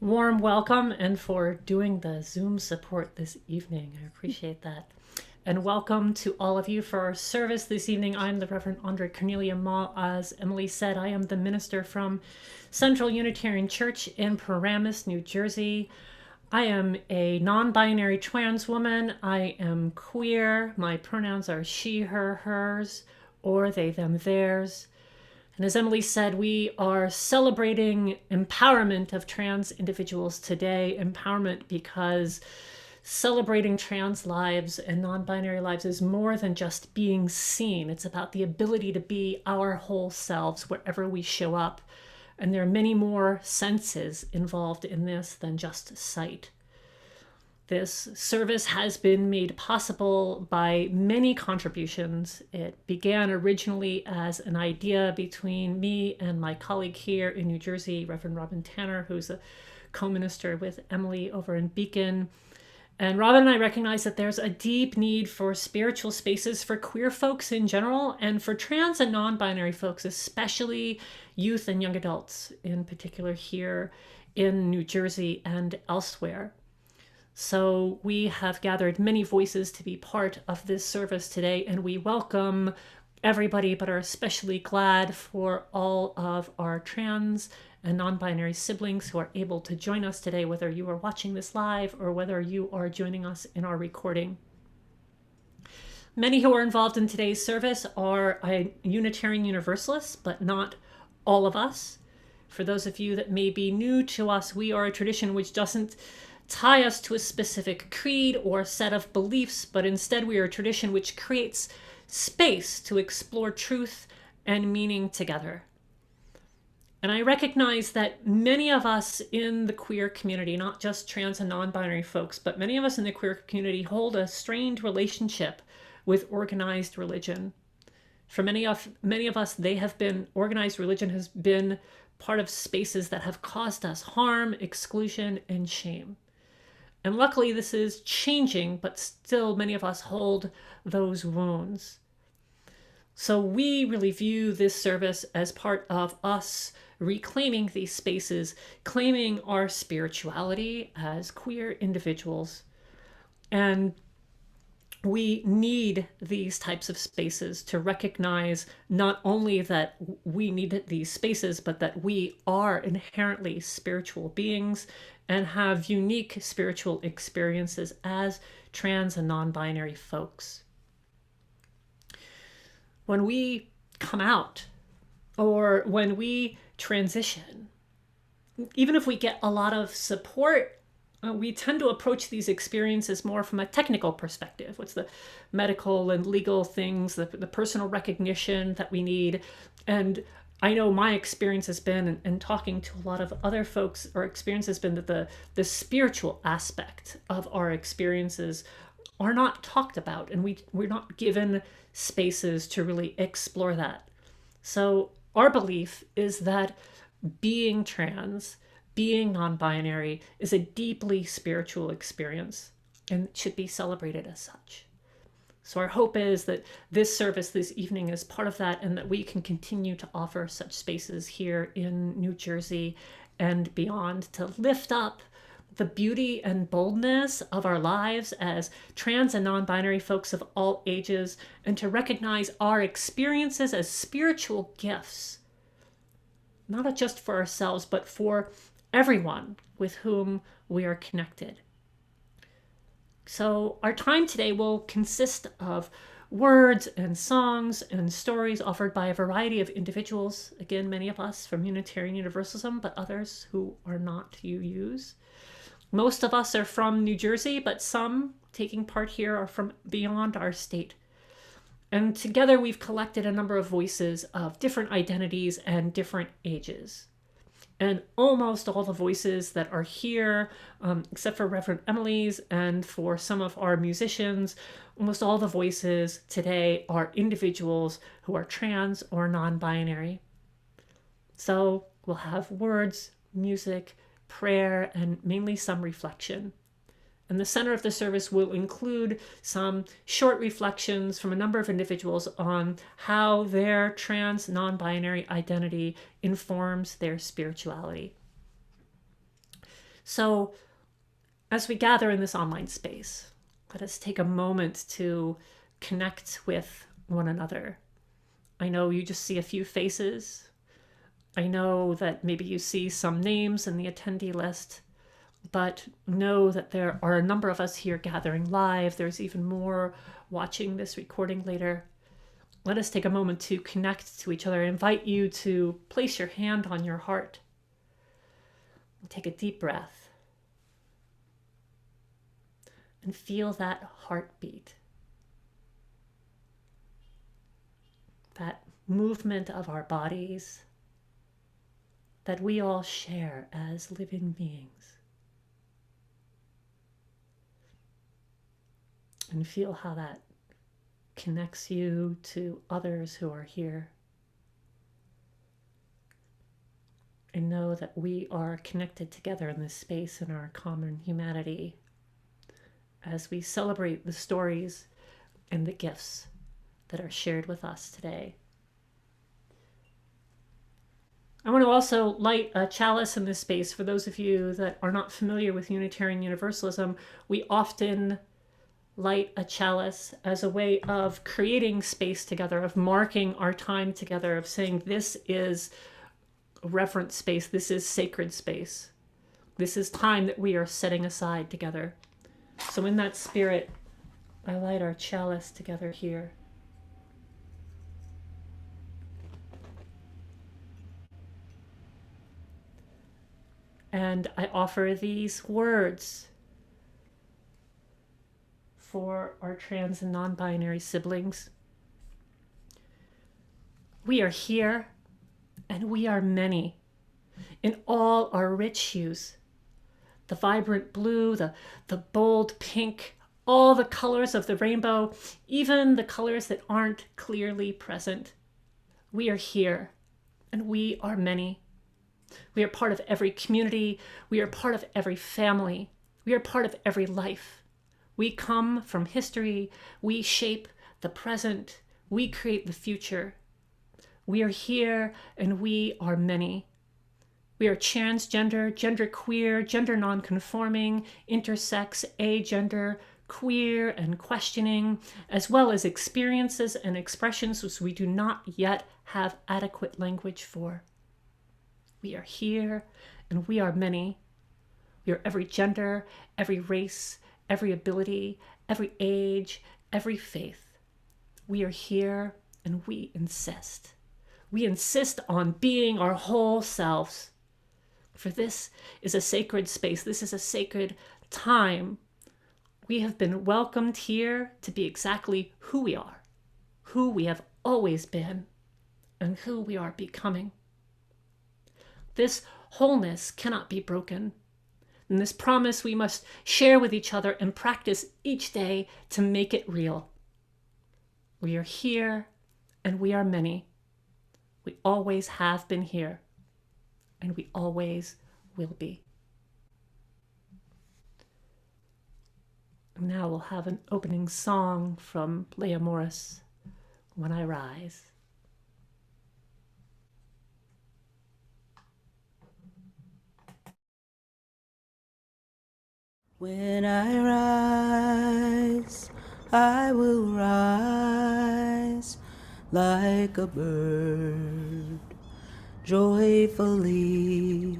Warm welcome and for doing the Zoom support this evening. I appreciate that. And welcome to all of you for our service this evening. I'm the Rev Andrée Cornelia Mol. As Emily said, I am the minister from Central Unitarian Church in Paramus, New Jersey. I am a non-binary trans woman. I am queer. My pronouns are she, her, hers, or they, them, theirs. And as Emily said, we are celebrating empowerment of trans individuals today. Empowerment because celebrating trans lives and non-binary lives is more than just being seen. It's about the ability to be our whole selves wherever we show up. And there are many more senses involved in this than just sight. This service has been made possible by many contributions. It began originally as an idea between me and my colleague here in New Jersey, Reverend Robin Tanner, who's a co-minister with Emily over in Beacon. And Robin and I recognize that there's a deep need for spiritual spaces for queer folks in general, and for trans and non-binary folks, especially youth and young adults, in particular here in New Jersey and elsewhere. So we have gathered many voices to be part of this service today, and we welcome everybody, but are especially glad for all of our trans and non-binary siblings who are able to join us today, whether you are watching this live or whether you are joining us in our recording. Many who are involved in today's service are Unitarian Universalists, but not all of us. For those of you that may be new to us, we are a tradition which doesn't tie us to a specific creed or set of beliefs, but instead we are a tradition which creates space to explore truth and meaning together. And I recognize that many of us in the queer community, not just trans and non-binary folks, but many of us in the queer community hold a strained relationship with organized religion. For many of us, organized religion has been part of spaces that have caused us harm, exclusion, and shame. And luckily this is changing, but still many of us hold those wounds. So we really view this service as part of us reclaiming these spaces, claiming our spirituality as queer individuals. And we need these types of spaces to recognize not only that we need these spaces, but that we are inherently spiritual beings and have unique spiritual experiences as trans and non-binary folks. When we come out or when we transition, even if we get a lot of support, we tend to approach these experiences more from a technical perspective. What's the medical and legal things, the personal recognition that we need. And I know my experience has been, and talking to a lot of other folks, our experience has been that the spiritual aspect of our experiences are not talked about, and we're not given spaces to really explore that. So our belief is that being trans, being non-binary is a deeply spiritual experience and should be celebrated as such. So our hope is that this service this evening is part of that, and that we can continue to offer such spaces here in New Jersey and beyond to lift up the beauty and boldness of our lives as trans and non-binary folks of all ages, and to recognize our experiences as spiritual gifts, not just for ourselves, but for everyone with whom we are connected. So our time today will consist of words and songs and stories offered by a variety of individuals. Again, many of us from Unitarian Universalism, but others who are not UUs. Most of us are from New Jersey, but some taking part here are from beyond our state. And together we've collected a number of voices of different identities and different ages. And almost all the voices that are here, except for Rev Emilie's and for some of our musicians, almost all the voices today are individuals who are trans or non-binary. So we'll have words, music, prayer, and mainly some reflection. And the center of the service will include some short reflections from a number of individuals on how their trans non-binary identity informs their spirituality. So as we gather in this online space, let us take a moment to connect with one another. I know you just see a few faces. I know that maybe you see some names in the attendee list, but know that there are a number of us here gathering live. There's even more watching this recording later. Let us take a moment to connect to each other. I invite you to place your hand on your heart. Take a deep breath and feel that heartbeat, that movement of our bodies that we all share as living beings. And feel how that connects you to others who are here. And know that we are connected together in this space in our common humanity as we celebrate the stories and the gifts that are shared with us today. I want to also light a chalice in this space. For those of you that are not familiar with Unitarian Universalism, we often light a chalice as a way of creating space together, of marking our time together, of saying this is reverent space, this is sacred space. This is time that we are setting aside together. So in that spirit, I light our chalice together here. And I offer these words for our trans and non-binary siblings. We are here, and we are many, in all our rich hues. The vibrant blue, the bold pink, all the colors of the rainbow, even the colors that aren't clearly present. We are here, and we are many. We are part of every community. We are part of every family. We are part of every life. We come from history. We shape the present. We create the future. We are here, and we are many. We are transgender, genderqueer, gender nonconforming, intersex, agender, queer, and questioning, as well as experiences and expressions which we do not yet have adequate language for. We are here, and we are many. We are every gender, every race, every ability, every age, every faith. We are here, and we insist. We insist on being our whole selves. For this is a sacred space. This is a sacred time. We have been welcomed here to be exactly who we are, who we have always been, and who we are becoming. This wholeness cannot be broken. And this promise we must share with each other and practice each day to make it real. We are here, and we are many. We always have been here, and we always will be. Now we'll have an opening song from Lea Morris, When I Rise. When I rise, I will rise like a bird, joyfully.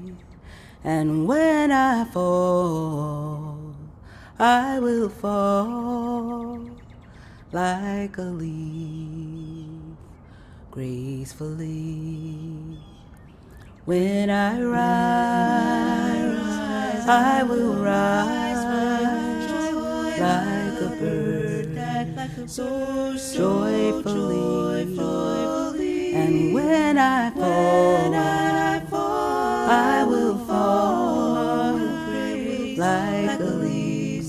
And when I fall, I will fall like a leaf, gracefully. When I rise, I will rise like a bird, joyfully. And when I fall, I will fall like a leaf,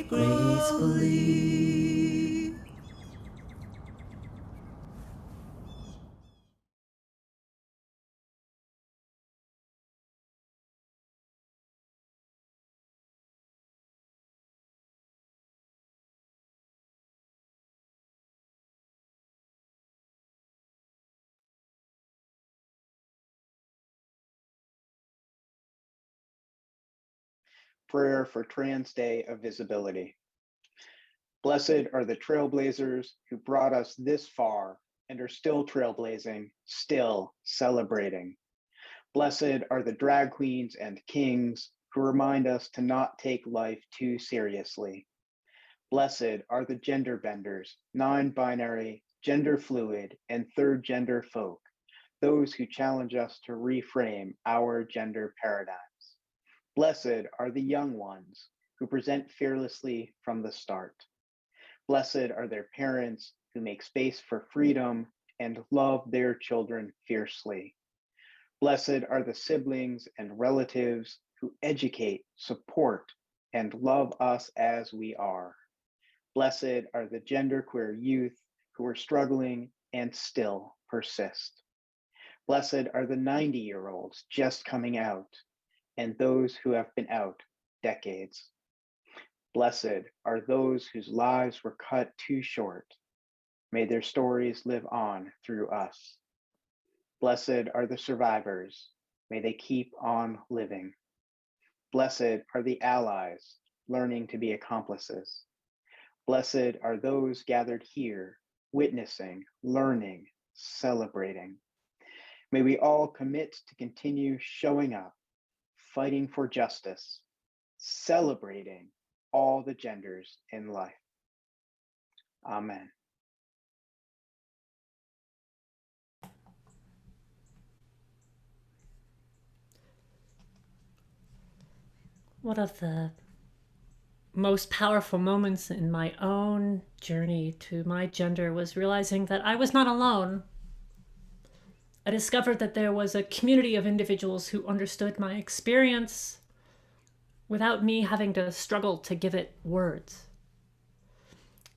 gracefully. Prayer for Trans Day of Visibility. Blessed are the trailblazers who brought us this far and are still trailblazing, still celebrating. Blessed are the drag queens and kings who remind us to not take life too seriously. Blessed are the gender benders, non-binary, gender fluid, and third gender folk, those who challenge us to reframe our gender paradigms. Blessed are the young ones who present fearlessly from the start. Blessed are their parents who make space for freedom and love their children fiercely. Blessed are the siblings and relatives who educate, support, and love us as we are. Blessed are the genderqueer youth who are struggling and still persist. Blessed are the 90-year-olds just coming out and those who have been out decades. Blessed are those whose lives were cut too short. May their stories live on through us. Blessed are the survivors. May they keep on living. Blessed are the allies learning to be accomplices. Blessed are those gathered here, witnessing, learning, celebrating. May we all commit to continue showing up, fighting for justice, celebrating all the genders in life. Amen. One of the most powerful moments in my own journey to my gender was realizing that I was not alone. I discovered that there was a community of individuals who understood my experience without me having to struggle to give it words.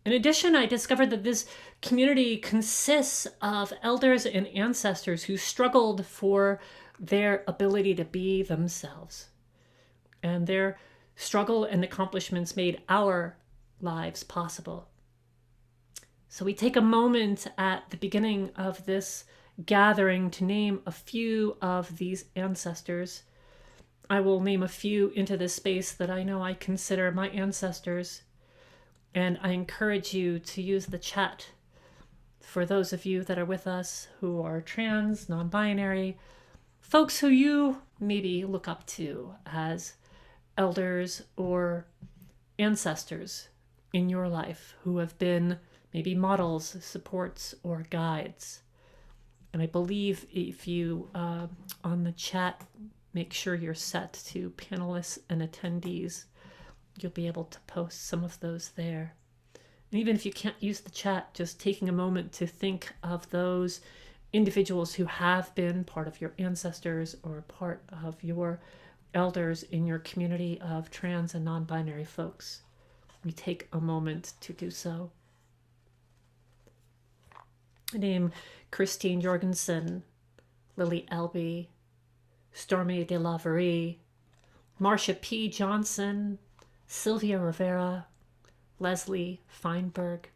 In addition, I discovered that this community consists of elders and ancestors who struggled for their ability to be themselves. And their struggle and accomplishments made our lives possible. So we take a moment at the beginning of this gathering to name a few of these ancestors. I will name a few into this space that I know I consider my ancestors. And I encourage you to use the chat for those of you that are with us who are trans, non-binary, folks who you maybe look up to as elders or ancestors in your life who have been maybe models, supports, or guides. And I believe if you, on the chat, make sure you're set to panelists and attendees, you'll be able to post some of those there. And even if you can't use the chat, just taking a moment to think of those individuals who have been part of your ancestors or part of your elders in your community of trans and non-binary folks. We take a moment to do so. I name Christine Jorgensen, Lily Elby, Stormy de la Verrie, Marcia P. Johnson, Sylvia Rivera, Leslie Feinberg.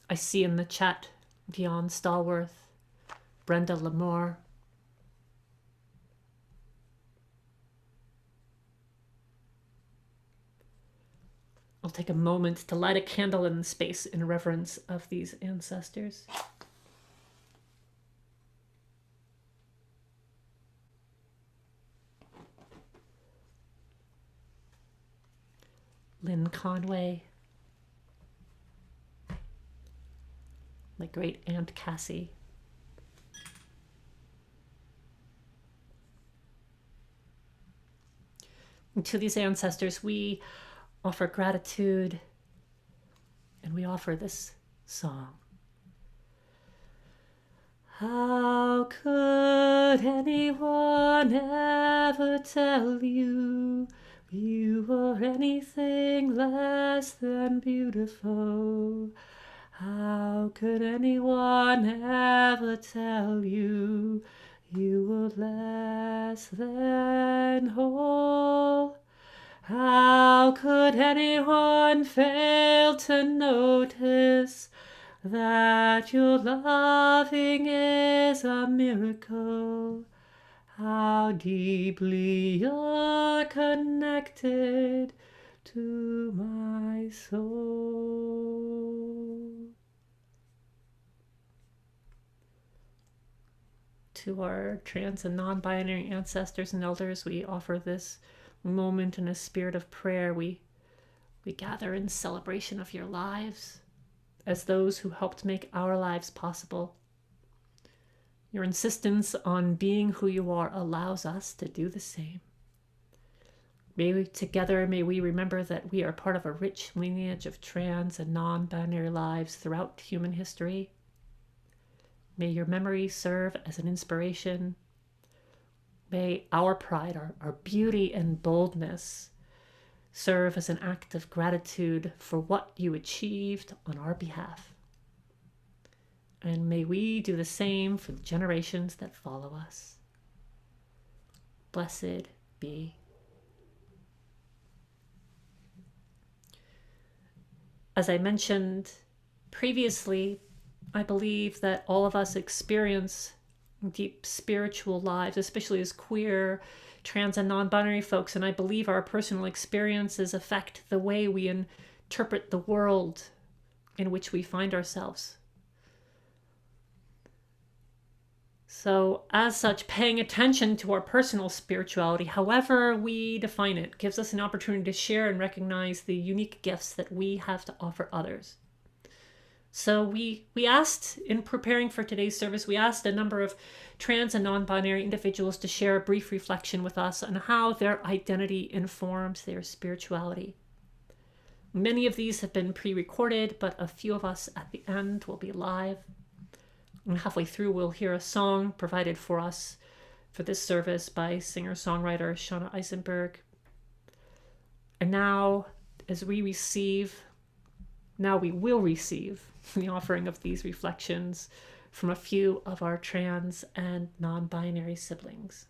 I see in the chat Vion Stallworth, Brenda Lamore, I'll take a moment to light a candle in the space in reverence of these ancestors. Lynn Conway, my great Aunt Cassie, and to these ancestors we offer gratitude, and we offer this song. How could anyone ever tell you you were anything less than beautiful? How could anyone ever tell you you were less than whole? How could anyone fail to notice that your loving is a miracle? how deeply you're connected to my soul. To our trans and non-binary ancestors and elders, we offer this moment in a spirit of prayer. We gather in celebration of your lives as those who helped make our lives possible. Your insistence on being who you are allows us to do the same. May we remember that we are part of a rich lineage of trans and non-binary lives throughout human history. May your memory serve as an inspiration. May our pride, our beauty and boldness serve as an act of gratitude for what you achieved on our behalf. And may we do the same for the generations that follow us. Blessed be. As I mentioned previously, I believe that all of us experience deep spiritual lives, especially as queer, trans, and non-binary folks, and I believe our personal experiences affect the way we interpret the world in which we find ourselves. So, as such, paying attention to our personal spirituality, however we define it, gives us an opportunity to share and recognize the unique gifts that we have to offer others. So we asked, in preparing for today's service, we asked a number of trans and non-binary individuals to share a brief reflection with us on how their identity informs their spirituality. Many of these have been pre-recorded, but a few of us at the end will be live. And halfway through, we'll hear a song provided for us for this service by singer-songwriter Shana Eisenberg. And now we will receive the offering of these reflections from a few of our trans and non-binary siblings.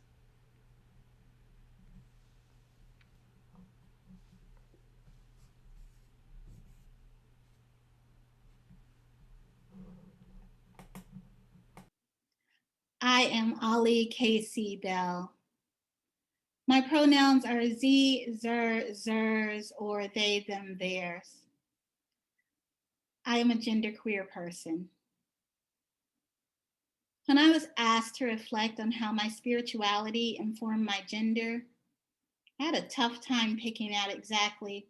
I am Ali Casey Bell. My pronouns are ze, zer, zers, or they, them, theirs. I am a genderqueer person. When I was asked to reflect on how my spirituality informed my gender, I had a tough time picking out exactly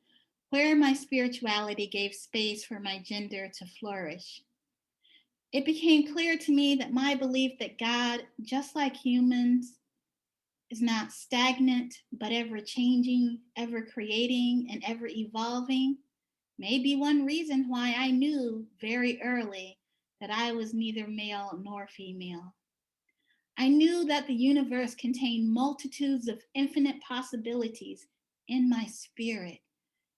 where my spirituality gave space for my gender to flourish. It became clear to me that my belief that God, just like humans, is not stagnant, but ever changing, ever creating, and ever evolving, may be one reason why I knew very early that I was neither male nor female. I knew that the universe contained multitudes of infinite possibilities in my spirit,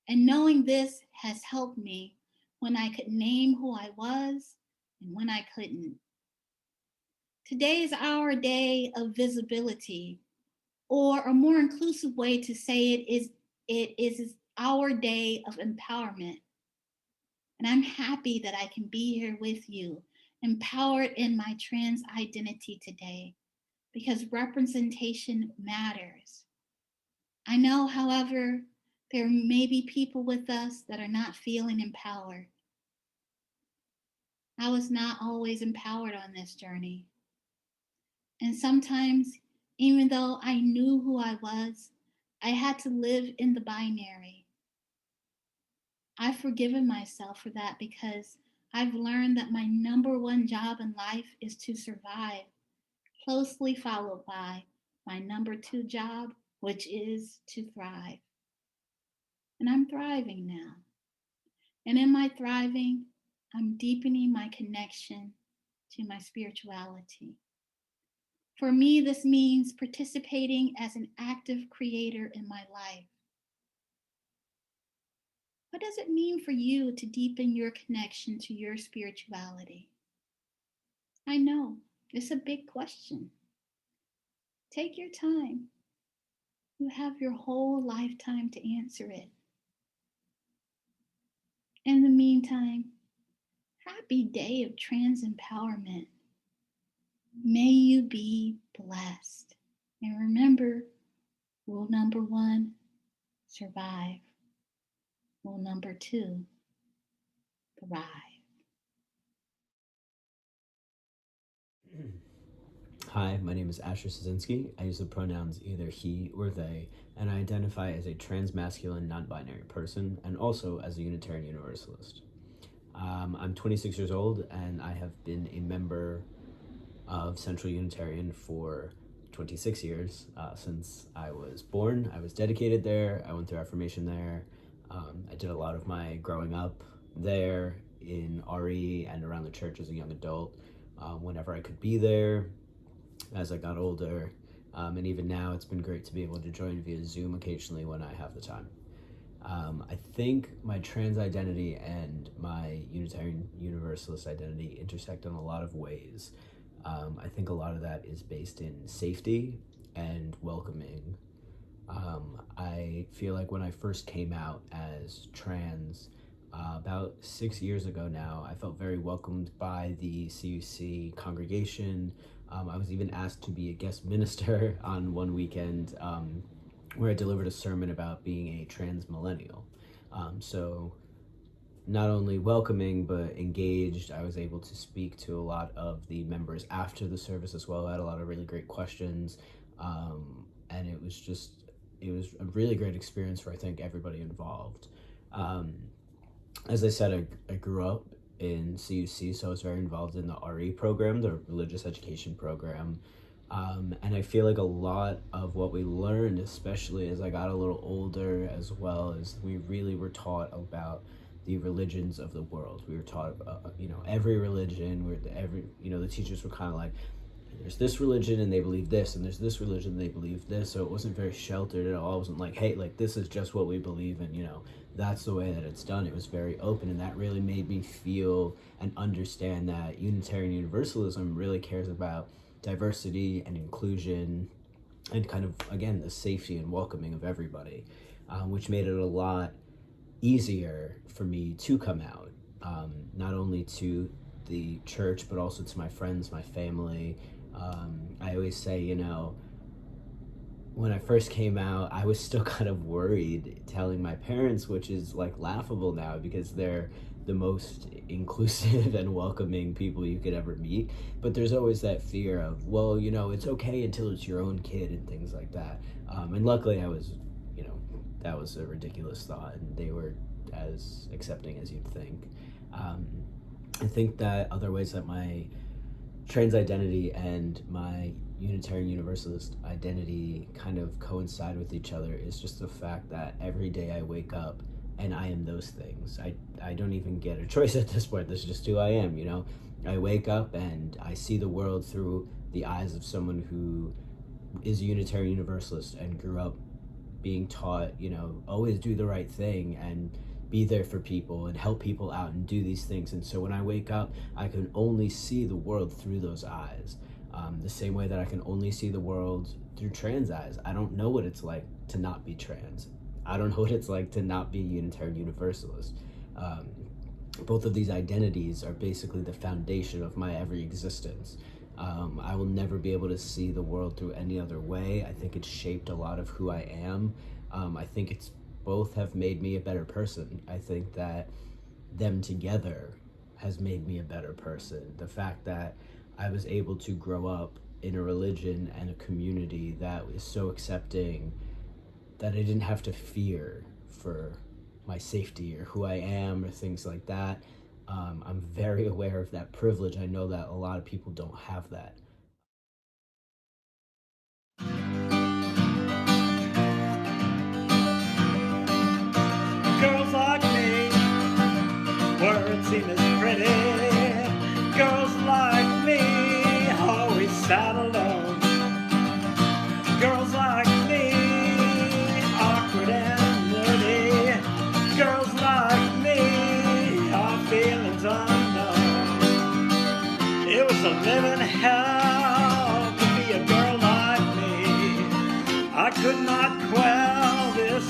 and knowing this has helped me when I could name who I was and when I couldn't. Today is our day of visibility, or a more inclusive way to say it is our day of empowerment. And I'm happy that I can be here with you, empowered in my trans identity today, because representation matters. I know, however, there may be people with us that are not feeling empowered. I was not always empowered on this journey. And sometimes, even though I knew who I was, I had to live in the binary. I've forgiven myself for that because I've learned that my number one job in life is to survive, closely followed by my number two job, which is to thrive. And I'm thriving now. And in my thriving, I'm deepening my connection to my spirituality. For me, this means participating as an active creator in my life. What does it mean for you to deepen your connection to your spirituality? I know, it's a big question. Take your time. You have your whole lifetime to answer it. In the meantime, happy day of trans empowerment. May you be blessed. And remember, rule number 1, survive. Rule number 2, thrive. Hi, my name is Asher Sosinsky. I use the pronouns either he or they, and I identify as a transmasculine non-binary person and also as a Unitarian Universalist. I'm 26 years old and I have been a member of Central Unitarian for 26 years. Since I was born, I was dedicated there. I went through affirmation there. I did a lot of my growing up there in RE and around the church as a young adult. Whenever I could be there, as I got older, and even now it's been great to be able to join via Zoom occasionally when I have the time. I think my trans identity and my Unitarian Universalist identity intersect in a lot of ways. I think a lot of that is based in safety and welcoming. I feel like when I first came out as trans, about 6 years ago now, I felt very welcomed by the CUC congregation. I was even asked to be a guest minister on one weekend where I delivered a sermon about being a trans millennial. So not only welcoming, but engaged. I was able to speak to a lot of the members after the service as well. I had a lot of really great questions. And it was a really great experience for, I think, everybody involved. As I said, I grew up in CUC, so I was very involved in the RE program, the religious education program. And I feel like a lot of what we learned, especially as I got a little older, as well as we really were taught about the religions of the world. We were taught, every religion, the teachers were kind of like, there's this religion and they believe this, and there's this religion and they believe this. So it wasn't very sheltered at all. It wasn't like, hey, like this is just what we believe in, that's the way that it's done. It was very open, and that really made me feel and understand that Unitarian Universalism really cares about diversity and inclusion and kind of, again, the safety and welcoming of everybody, which made it a lot easier for me to come out, not only to the church, but also to my friends, my family. I always say, when I first came out, I was still kind of worried telling my parents, which is like laughable now because they're the most inclusive and welcoming people you could ever meet. But there's always that fear of, well, it's okay until it's your own kid and things like that. And luckily I was, that was a ridiculous thought, and they were as accepting as you'd think. I think that other ways that my trans identity and my Unitarian Universalist identity kind of coincide with each other is just the fact that every day I wake up and I am those things. I don't even get a choice at this point. This is just who I am, I wake up and I see the world through the eyes of someone who is a Unitarian Universalist and grew up being taught, always do the right thing and be there for people and help people out and do these things. And so when I wake up, I can only see the world through those eyes. The same way that I can only see the world through trans eyes. I don't know what it's like to not be trans. I don't know what it's like to not be Unitarian Universalist. Both of these identities are basically the foundation of my every existence. I will never be able to see the world through any other way. I think it's shaped a lot of who I am. I think it's both have made me a better person. I think that them together has made me a better person. The fact that I was able to grow up in a religion and a community that is so accepting that I didn't have to fear for my safety or who I am or things like that. I'm very aware of that privilege. I know that a lot of people don't have that. Girls like me, words seem as pretty. Girls like me, always sad alone. Girls like me, awkward and nerdy. Girls like me, our feelings unknown. It was a living hell to be a girl like me. I could not quell this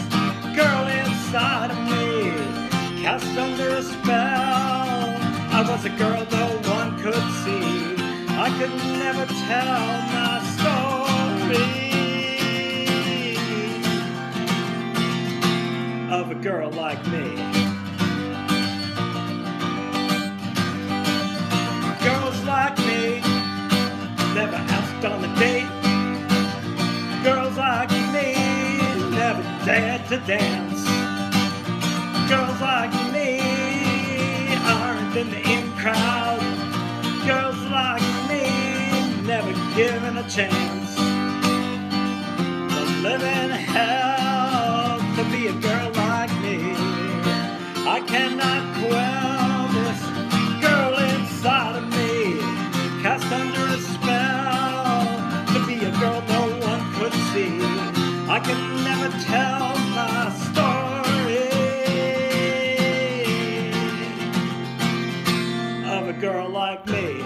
girl inside of me, cast under a spell. I was a girl no one could see. I could never tell my story. like me. Girls like me never asked on a date. Girls like me never dared to dance. Girls like me aren't in the in crowd. Girls like me never given a chance. But living hell to be a girl like me. I cannot quell this girl inside of me, cast under a spell to be a girl no one could see. I can never tell my story of a girl like me.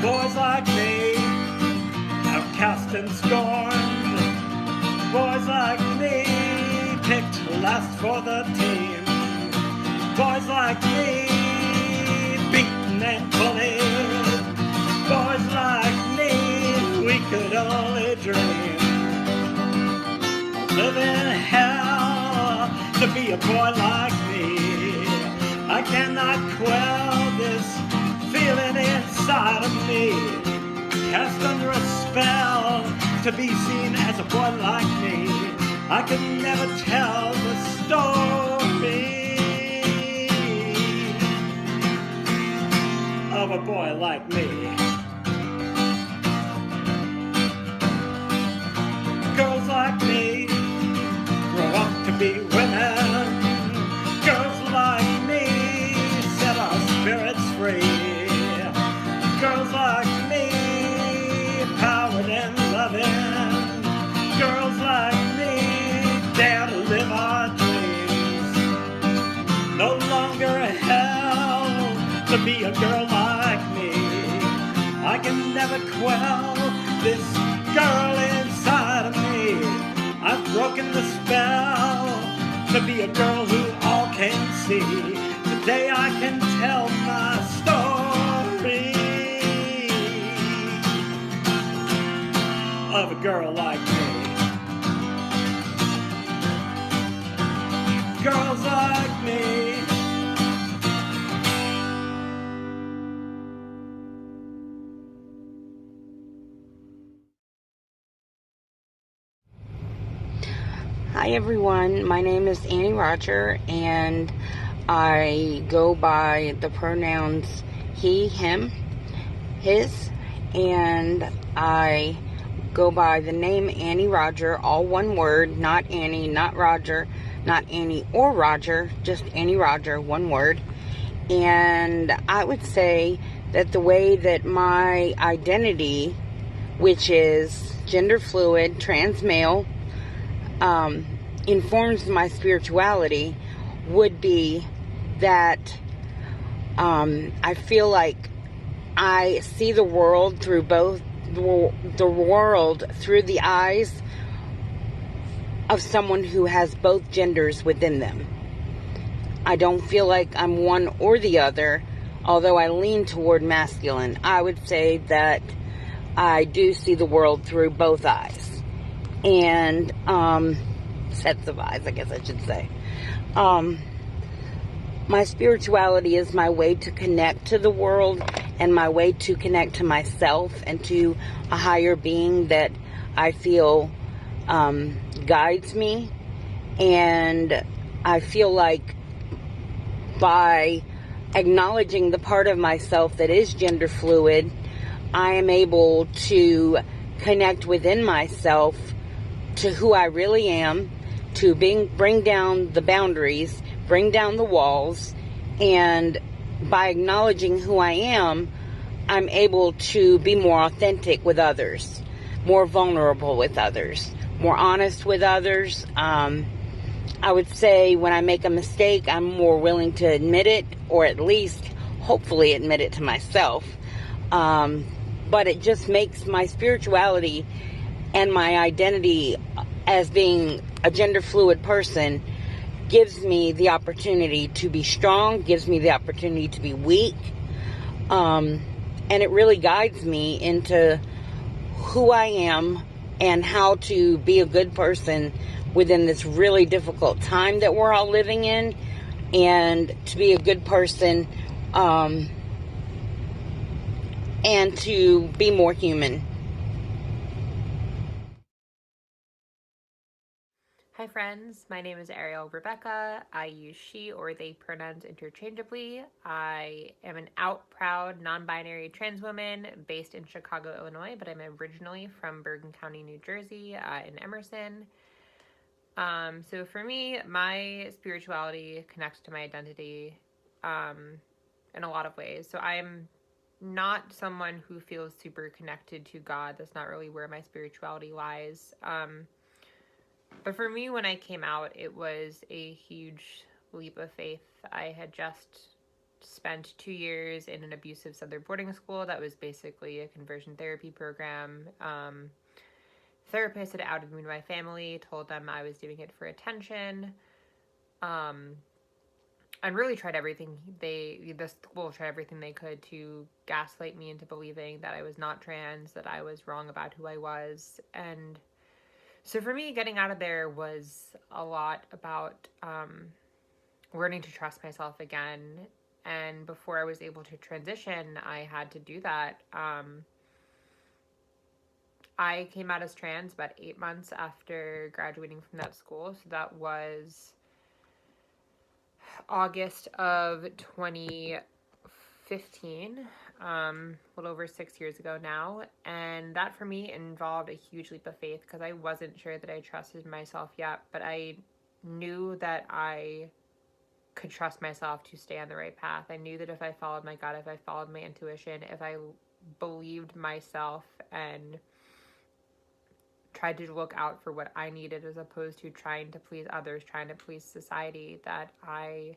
Boys like me, outcast and scorned. Boys like me, picked last for the team. Boys like me, beaten and bullied. Boys like me, we could only dream. Live in hell to be a boy like me. I cannot quell this feeling inside of me, cast under a spell to be seen as a boy like me. I can never tell the story of a boy like me. Girls like me grow up to be women. Girls like me set our spirits free. Girls like me, empowered and loving. Girls like me, dare to live our dreams. No longer hell to be a girl like me. I can never quell this girl inside of me. I've broken the spell to be a girl who all can see. Today I can tell my story of a girl like me. Girls like me. Hi everyone, my name is AnnieRoger and I go by the pronouns he, him, his, and I go by the name AnnieRoger, all one word, not Annie, not Roger, not Annie or Roger, just AnnieRoger, one word. And I would say that the way that my identity, which is gender fluid, trans male, informs my spirituality would be that I feel like I see the world through the world through the eyes of someone who has both genders within them. I don't feel like I'm one or the other, although I lean toward masculine. I would say that I do see the world through both eyes. And sets of eyes, I guess I should say. My spirituality is my way to connect to the world and my way to connect to myself and to a higher being that I feel guides me. And I feel like by acknowledging the part of myself that is gender fluid, I am able to connect within myself to who I really am, to bring down the boundaries, bring down the walls, and by acknowledging who I am, I'm able to be more authentic with others, more vulnerable with others, more honest with others. I would say when I make a mistake, I'm more willing to admit it, or at least hopefully admit it to myself. But it just makes my spirituality and my identity as being a gender fluid person gives me the opportunity to be strong, gives me the opportunity to be weak. And it really guides me into who I am, and how to be a good person within this really difficult time that we're all living in, and to be a good person, and to be more human. Hi friends, my name is Arielle Rebekah. I use she or they pronouns interchangeably. I am an out, proud, non-binary trans woman based in Chicago, Illinois, but I'm originally from Bergen County, New Jersey, in Emerson. So for me, my spirituality connects to my identity in a lot of ways. So I'm not someone who feels super connected to God. That's not really where my spirituality lies. But for me, when I came out, it was a huge leap of faith. I had just spent 2 years in an abusive Southern boarding school that was basically a conversion therapy program. Therapist had outed me to my family, told them I was doing it for attention, and really tried everything. The school tried everything they could to gaslight me into believing that I was not trans, that I was wrong about who I was, and so for me, getting out of there was a lot about learning to trust myself again. And before I was able to transition, I had to do that. I came out as trans about 8 months after graduating from that school. So that was August of 2015, a little over 6 years ago now. And that for me involved a huge leap of faith because I wasn't sure that I trusted myself yet, but I knew that I could trust myself to stay on the right path. I knew that if I followed my gut, if I followed my intuition, if I believed myself and tried to look out for what I needed as opposed to trying to please others, trying to please society, that I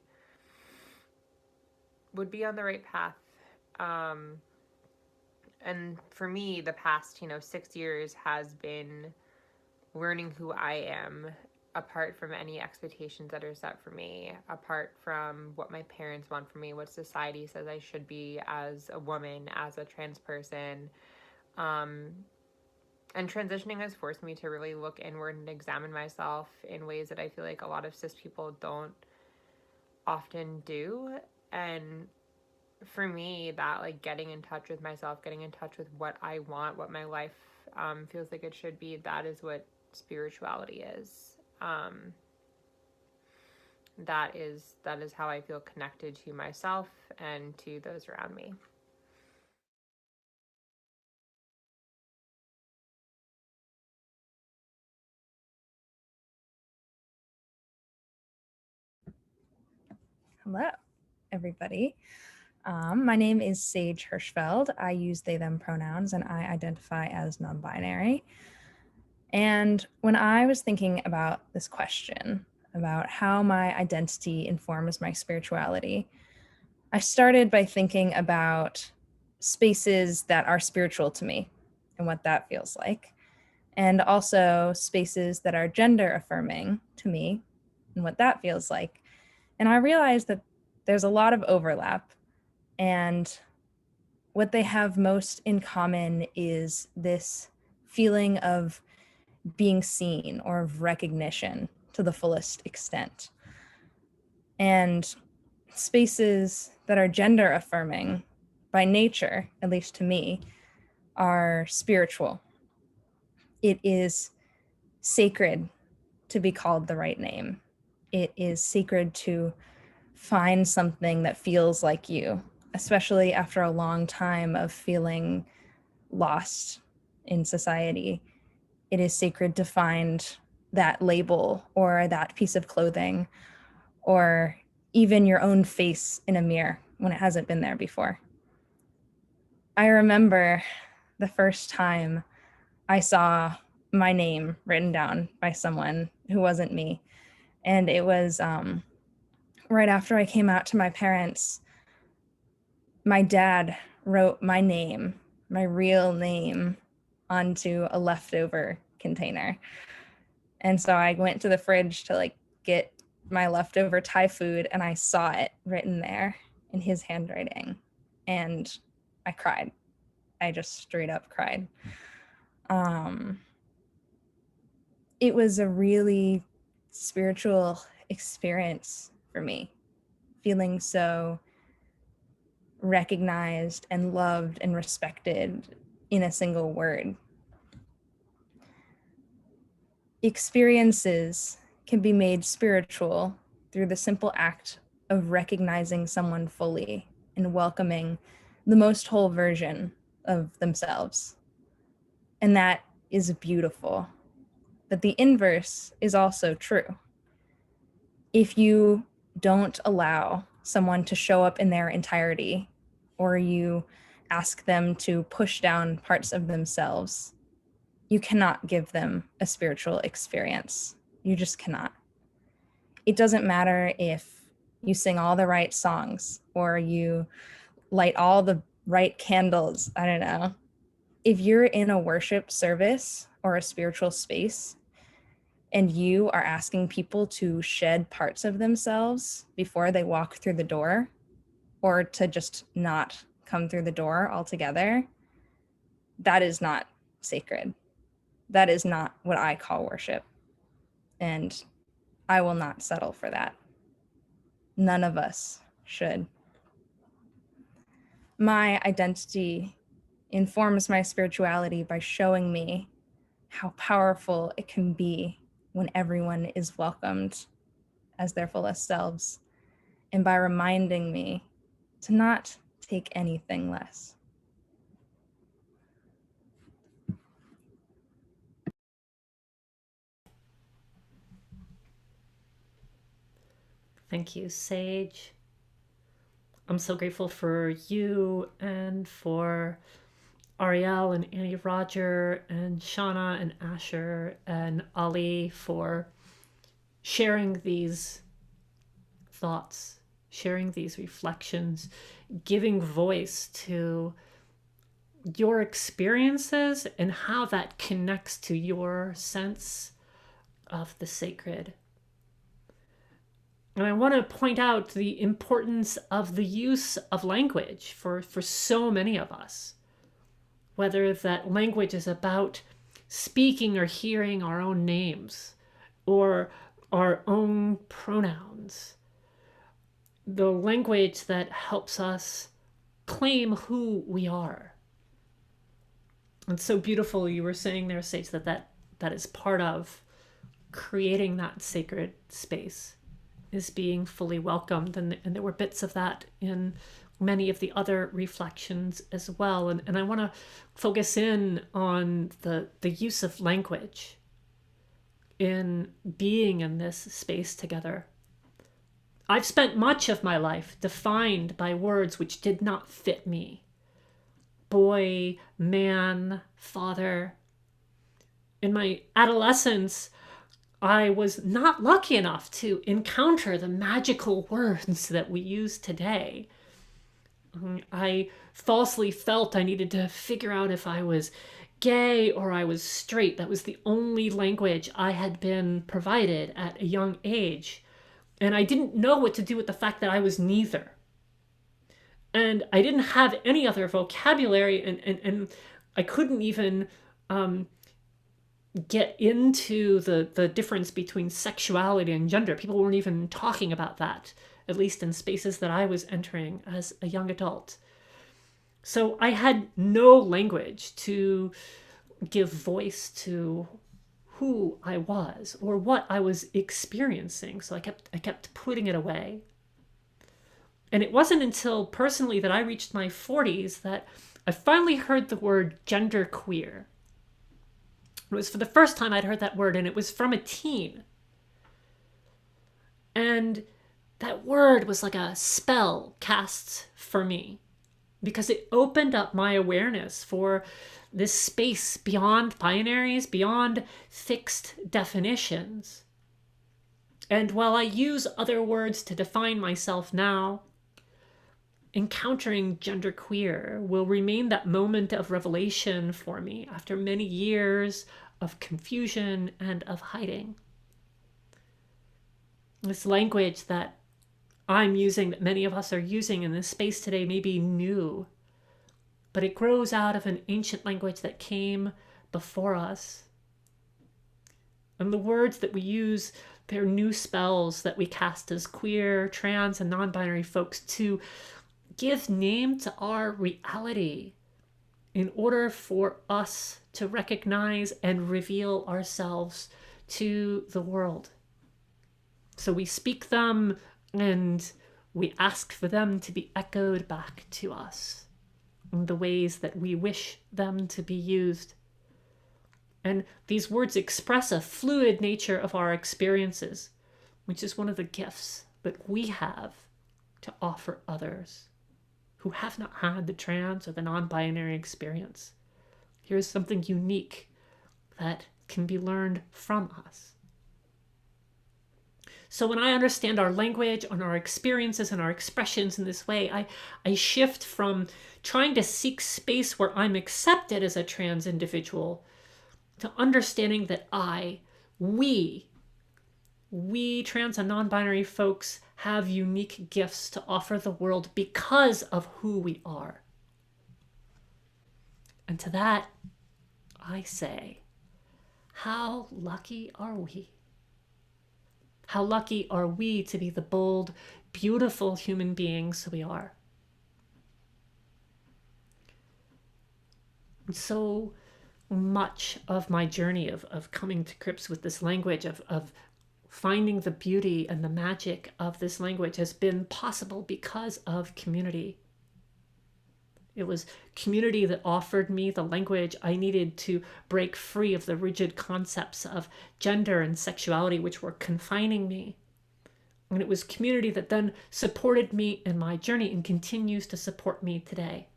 would be on the right path. And for me, the past, 6 years has been learning who I am apart from any expectations that are set for me, apart from what my parents want from me, what society says I should be as a woman, as a trans person. And transitioning has forced me to really look inward and examine myself in ways that I feel like a lot of cis people don't often do. And for me, that like getting in touch with myself, getting in touch with what I want, what my life feels like it should be, that is what spirituality is. That is how I feel connected to myself and to those around me. Hello, everybody. My name is Sage Hirschfeld. I use they, them pronouns, and I identify as non-binary. And when I was thinking about this question, about how my identity informs my spirituality, I started by thinking about spaces that are spiritual to me and what that feels like, and also spaces that are gender affirming to me and what that feels like. And I realized that there's a lot of overlap, and what they have most in common is this feeling of being seen or of recognition to the fullest extent. And spaces that are gender affirming by nature, at least to me, are spiritual. It is sacred to be called the right name. It is sacred to find something that feels like you, especially after a long time of feeling lost in society. It is sacred to find that label or that piece of clothing or even your own face in a mirror when it hasn't been there before. I remember the first time I saw my name written down by someone who wasn't me. And it was right after I came out to my parents. My dad wrote my name, my real name, onto a leftover container. And so I went to the fridge to get my leftover Thai food, and I saw it written there in his handwriting. And I cried. I just straight up cried. it was a really spiritual experience for me, feeling so recognized and loved and respected in a single word. Experiences can be made spiritual through the simple act of recognizing someone fully and welcoming the most whole version of themselves. And that is beautiful. But the inverse is also true. If you don't allow someone to show up in their entirety, or you ask them to push down parts of themselves, you cannot give them a spiritual experience. You just cannot. It doesn't matter if you sing all the right songs or you light all the right candles. I don't know. If you're in a worship service or a spiritual space and you are asking people to shed parts of themselves before they walk through the door, or to just not come through the door altogether, that is not sacred. That is not what I call worship. And I will not settle for that. None of us should. My identity informs my spirituality by showing me how powerful it can be when everyone is welcomed as their fullest selves, and by reminding me to not take anything less. Thank you, Sage. I'm so grateful for you and for Arielle and AnnieRoger and Shana and Asher and Ali for sharing these thoughts, sharing these reflections, giving voice to your experiences and how that connects to your sense of the sacred. And I want to point out the importance of the use of language for so many of us, whether that language is about speaking or hearing our own names or our own pronouns. The language that helps us claim who we are. And so beautiful you were saying there, Sage, that is part of creating that sacred space, is being fully welcomed. And there were bits of that in many of the other reflections as well. And I want to focus in on the use of language in being in this space together. I've spent much of my life defined by words which did not fit me. Boy, man, father. In my adolescence, I was not lucky enough to encounter the magical words that we use today. I falsely felt I needed to figure out if I was gay or I was straight. That was the only language I had been provided at a young age. And I didn't know what to do with the fact that I was neither. And I didn't have any other vocabulary, and I couldn't even get into the difference between sexuality and gender. People weren't even talking about that, at least in spaces that I was entering as a young adult. So I had no language to give voice to who I was or what I was experiencing. So I kept putting it away. And it wasn't until personally that I reached my 40s that I finally heard the word genderqueer. It was for the first time I'd heard that word, and it was from a teen. And that word was like a spell cast for me, because it opened up my awareness for this space beyond binaries, beyond fixed definitions. And while I use other words to define myself now, encountering genderqueer will remain that moment of revelation for me after many years of confusion and of hiding. This language that I'm using, that many of us are using in this space today, may be new, but it grows out of an ancient language that came before us. And the words that we use, they're new spells that we cast as queer, trans, and non-binary folks to give name to our reality in order for us to recognize and reveal ourselves to the world. So we speak them and we ask for them to be echoed back to us in the ways that we wish them to be used. And these words express a fluid nature of our experiences, which is one of the gifts that we have to offer others who have not had the trans or the non-binary experience. Here's something unique that can be learned from us. So when I understand our language and our experiences and our expressions in this way, I shift from trying to seek space where I'm accepted as a trans individual to understanding that we trans and non-binary folks have unique gifts to offer the world because of who we are. And to that, I say, how lucky are we? How lucky are we to be the bold, beautiful human beings we are? And so much of my journey of coming to grips with this language, of finding the beauty and the magic of this language has been possible because of community. It was community that offered me the language I needed to break free of the rigid concepts of gender and sexuality which were confining me. And it was community that then supported me in my journey and continues to support me today.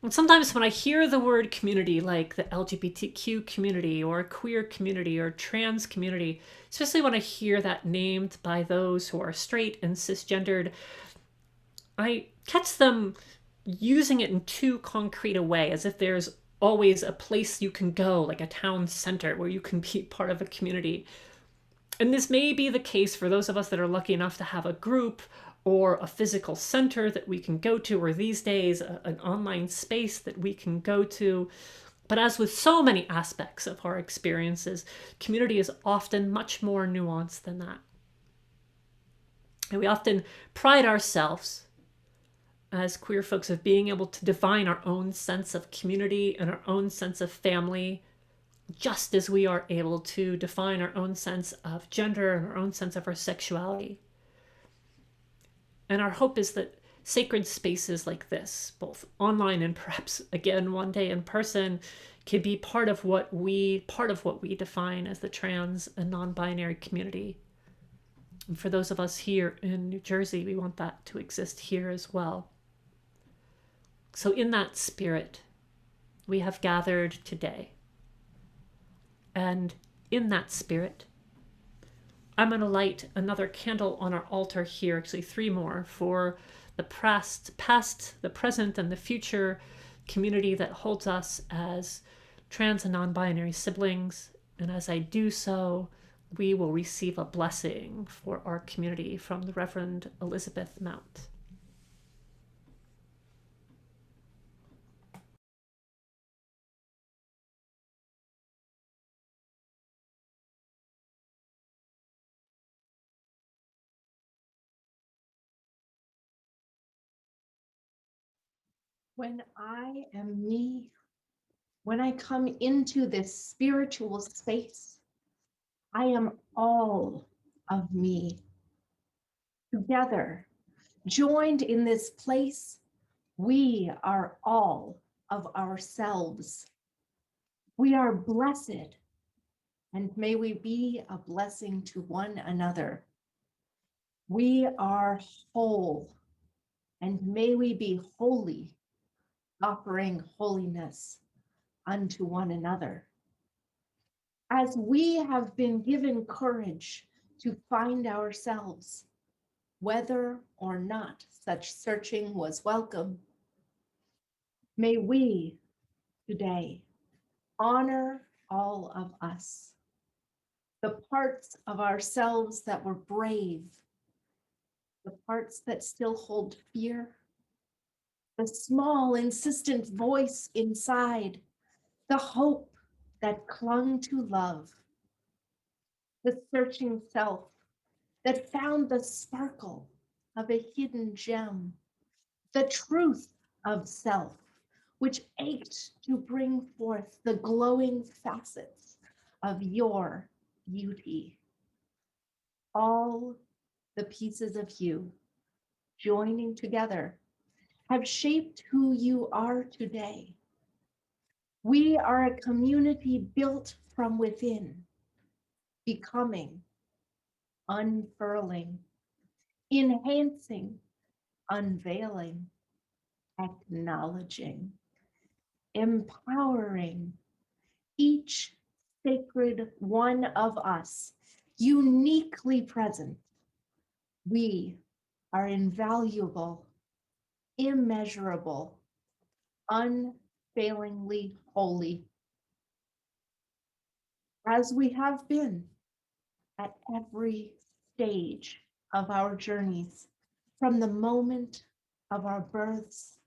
And sometimes when I hear the word community, like the LGBTQ community or queer community or trans community, especially when I hear that named by those who are straight and cisgendered, I catch them using it in too concrete a way, as if there's always a place you can go, like a town center where you can be part of a community. And this may be the case for those of us that are lucky enough to have a group or a physical center that we can go to, or these days, an online space that we can go to. But as with so many aspects of our experiences, community is often much more nuanced than that. And we often pride ourselves as queer folks of being able to define our own sense of community and our own sense of family, just as we are able to define our own sense of gender and our own sense of our sexuality. And our hope is that sacred spaces like this, both online and perhaps again one day in person, can be part of what we define as the trans and non-binary community. And for those of us here in New Jersey, we want that to exist here as well. So in that spirit, we have gathered today. And in that spirit, I'm going to light another candle on our altar here, actually 3 more, for the past, the present, and the future community that holds us as trans and non-binary siblings. And as I do so, we will receive a blessing for our community from the Reverend Elizabeth Mount. When I am me, when I come into this spiritual space, I am all of me. Together, joined in this place, we are all of ourselves. We are blessed, and may we be a blessing to one another. We are whole, and may we be holy, offering holiness unto one another. As we have been given courage to find ourselves, whether or not such searching was welcome, may we today honor all of us, the parts of ourselves that were brave, the parts that still hold fear, the small, insistent voice inside, the hope that clung to love, the searching self that found the sparkle of a hidden gem, the truth of self, which ached to bring forth the glowing facets of your beauty. All the pieces of you joining together have shaped who you are today. We are a community built from within, becoming, unfurling, enhancing, unveiling, acknowledging, empowering each sacred one of us, uniquely present. We are invaluable, immeasurable, unfailingly holy, as we have been at every stage of our journeys, from the moment of our births,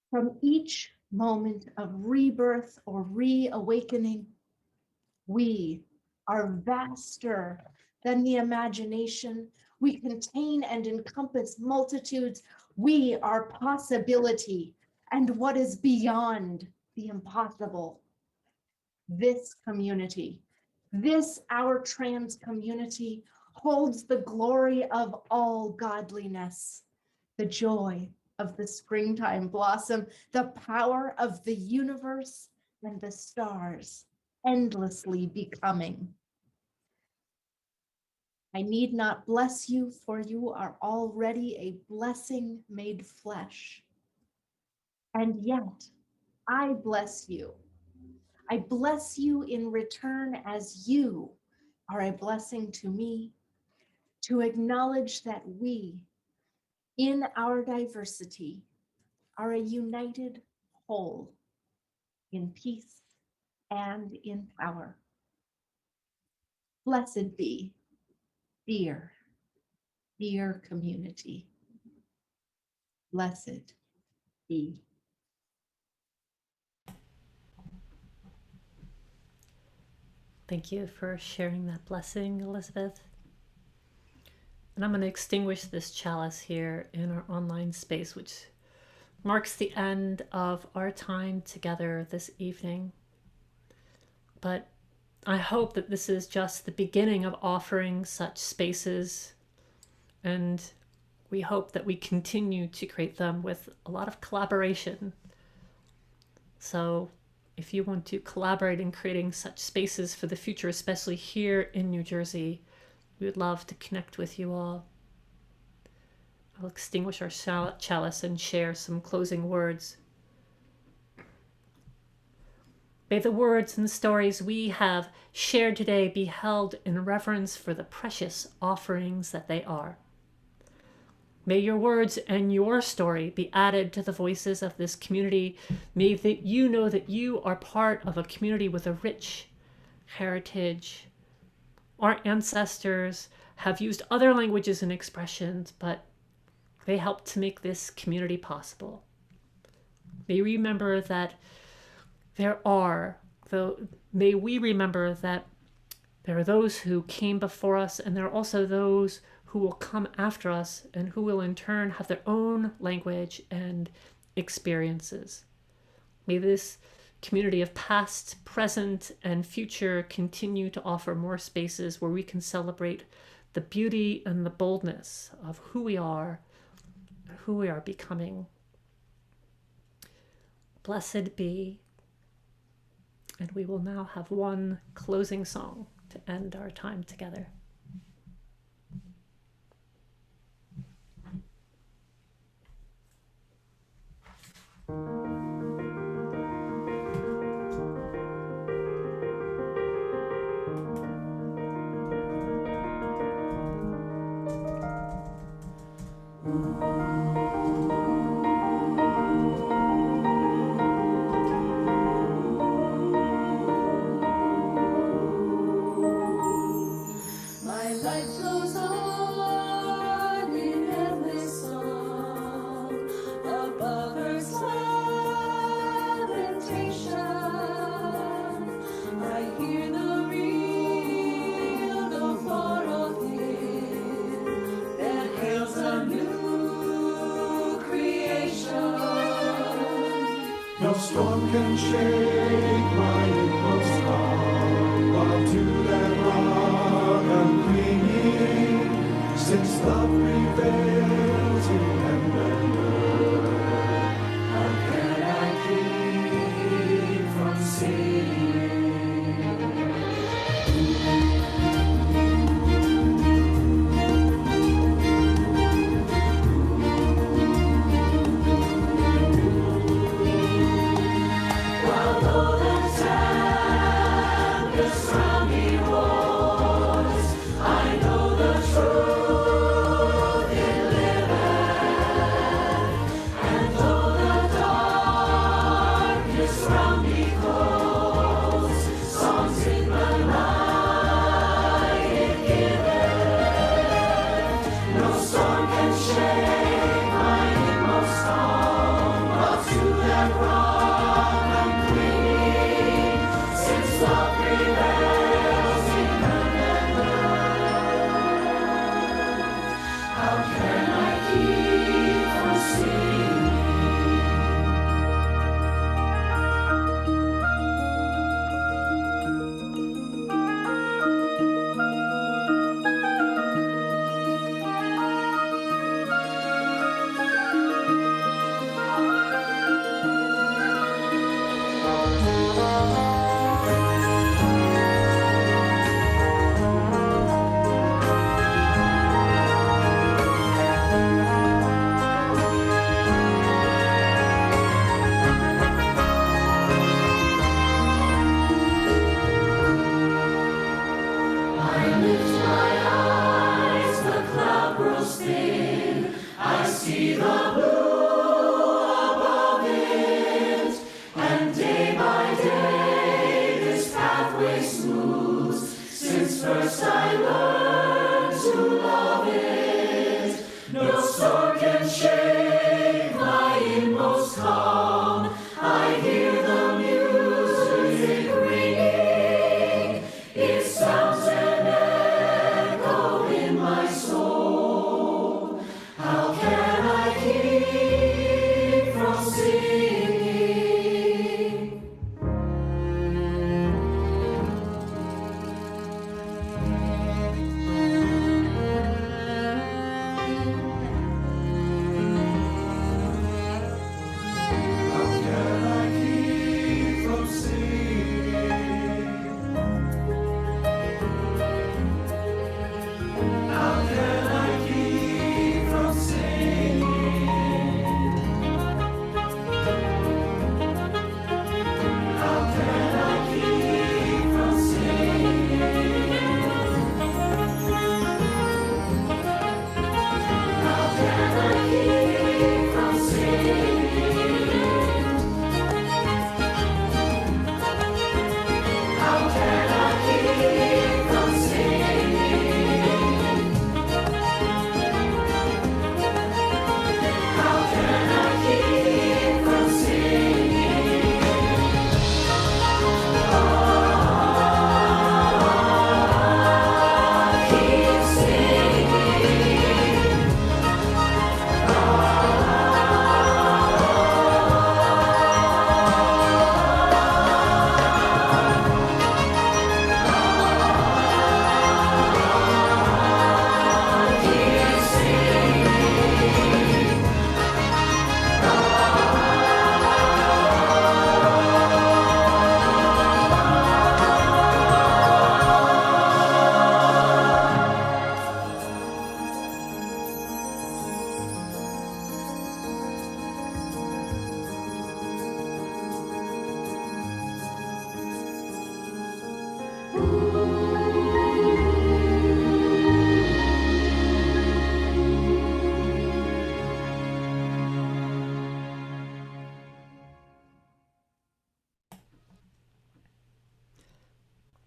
from each moment of rebirth or reawakening. We are vaster than the imagination. We contain and encompass multitudes. We are possibility and what is beyond the impossible. This community, this our trans community, holds the glory of all godliness, the joy of the springtime blossom, the power of the universe and the stars, endlessly becoming. I need not bless you, for you are already a blessing made flesh. And yet, I bless you. I bless you in return as you are a blessing to me, to acknowledge that we, in our diversity, are a united whole in peace and in power. Blessed be, dear, dear community. Blessed be. Thank you for sharing that blessing, Elizabeth. And I'm going to extinguish this chalice here in our online space, which marks the end of our time together this evening. But I hope that this is just the beginning of offering such spaces, and we hope that we continue to create them with a lot of collaboration. So if you want to collaborate in creating such spaces for the future, especially here in New Jersey, we would love to connect with you all. I'll extinguish our chalice and share some closing words. May the words and stories we have shared today be held in reverence for the precious offerings that they are. May your words and your story be added to the voices of this community. May that you know that you are part of a community with a rich heritage. Our ancestors have used other languages and expressions, but they helped to make this community possible. May we remember that may we remember that there are those who came before us, and there are also those who will come after us and who will in turn have their own language and experiences. May this community of past, present, and future continue to offer more spaces where we can celebrate the beauty and the boldness of who we are becoming. Blessed be. And we will now have one closing song to end our time together. No storm can shake my inmost calm, while to that rock I'm clinging, since love prevails in heaven and earth. How can I keep from singing?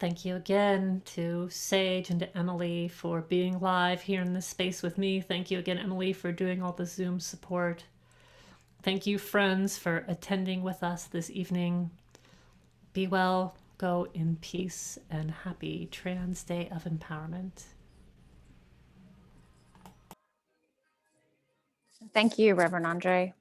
Thank you again to Sage and to Emily for being live here in this space with me. Thank you again, Emily, for doing all the Zoom support. Thank you, friends, for attending with us this evening. Be well, go in peace, and happy Trans Day of Empowerment. Thank you, Reverend Andrée.